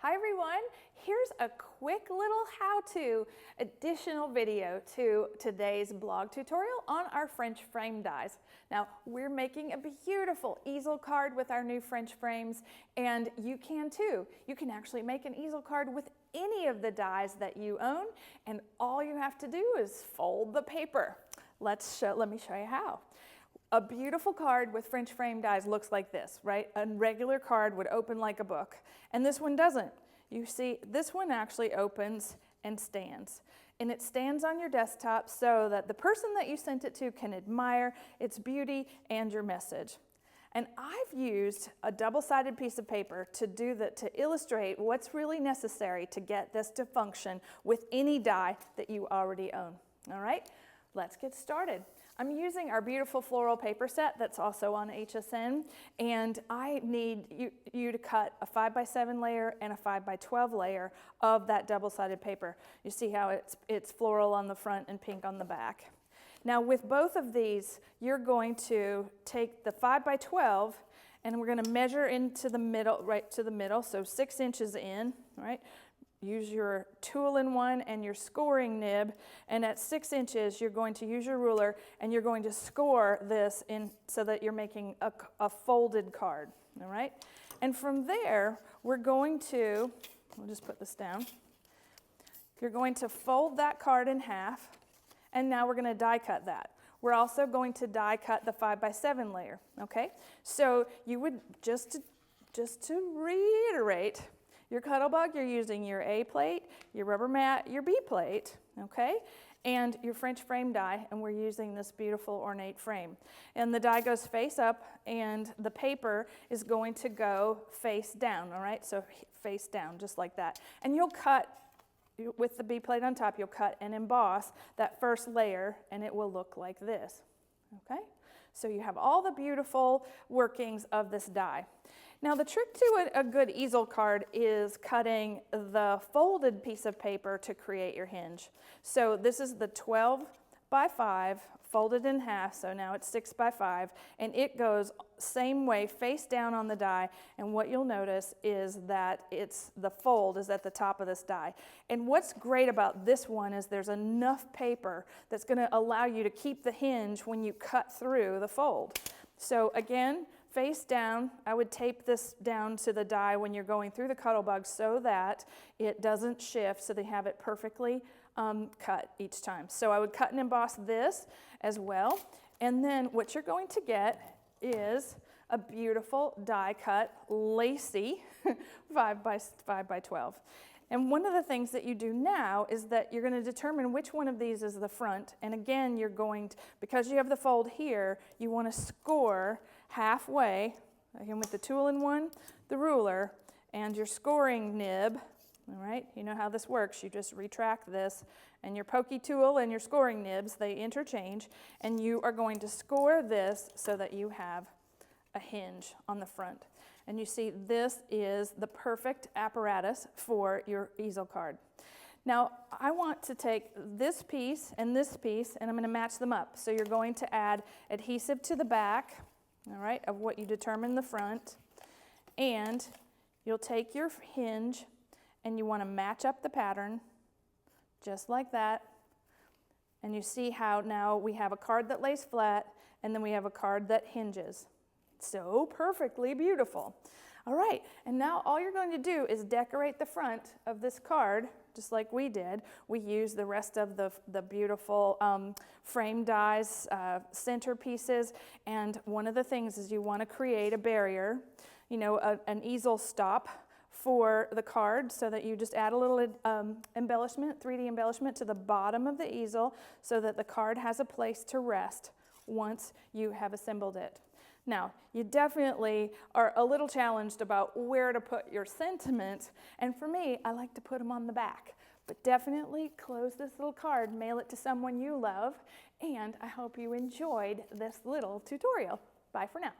Hi everyone, here's a quick little how-to additional video to today's blog tutorial on our French frame dies. Now we're making a beautiful easel card with our new French frames, and you can too. You can actually make an easel card with any of the dies that you own, and all you have to do is fold the paper. Let me show you how. A beautiful card with French frame dies looks like this, right? A regular card would open like a book, and this one doesn't. You see, this one actually opens and stands. And it stands on your desktop so that the person that you sent it to can admire its beauty and your message. And I've used a double-sided piece of paper to illustrate what's really necessary to get this to function with any die that you already own. All right, let's get started. I'm using our beautiful floral paper set that's also on HSN, and I need you to cut a 5x7 layer and a 5x12 layer of that double-sided paper. You see how it's floral on the front and pink on the back. Now with both of these, you're going to take the 5x12 and we're going to measure into the middle, right to the middle, so 6 inches in, right? Use your tool-in-one and your scoring nib, and at 6 inches you're going to use your ruler and you're going to score this in so that you're making a folded card, all right? And from there we're going to, we'll just put this down, you're going to fold that card in half, and now we're going to die cut that. We're also going to die cut the 5x7 layer, okay? So you would, just to reiterate, your Cuttlebug, you're using your A plate, your rubber mat, your B plate, okay? And your French frame die, and we're using this beautiful ornate frame. And the die goes face up, and the paper is going to go face down, all right? So face down, just like that. And you'll cut, with the B plate on top, you'll cut and emboss that first layer, and it will look like this, okay? So you have all the beautiful workings of this die. Now the trick to a good easel card is cutting the folded piece of paper to create your hinge. So this is the 12x5 folded in half, so now it's 6x5, and it goes same way face down on the die, and what you'll notice is that the fold is at the top of this die. And what's great about this one is there's enough paper that's going to allow you to keep the hinge when you cut through the fold. So again, face down, I would tape this down to the die when you're going through the Cuttlebug so that it doesn't shift, so they have it perfectly cut each time. So I would cut and emboss this as well, and then what you're going to get is a beautiful die cut, lacy 5x12. And one of the things that you do now is that you're going to determine which one of these is the front. And again, you're going to, because you have the fold here, you want to score halfway, again with the tool-in-one, the ruler, and your scoring nib. All right, you know how this works. You just retract this, and your pokey tool and your scoring nibs, they interchange, and you are going to score this so that you have a hinge on the front. And you see, this is the perfect apparatus for your easel card. Now, I want to take this piece, and I'm going to match them up. So you're going to add adhesive to the back, all right, of what you determine the front, and you'll take your hinge, and you want to match up the pattern, just like that. And you see how now we have a card that lays flat, and then we have a card that hinges. So perfectly beautiful. All right, and now all you're going to do is decorate the front of this card, just like we did. We used the rest of the beautiful frame dies, centerpieces, and one of the things is you want to create a barrier, you know, an easel stop for the card, so that you just add a little embellishment, 3D embellishment to the bottom of the easel so that the card has a place to rest once you have assembled it. Now, you definitely are a little challenged about where to put your sentiments, and for me, I like to put them on the back. But definitely close this little card, mail it to someone you love, and I hope you enjoyed this little tutorial. Bye for now.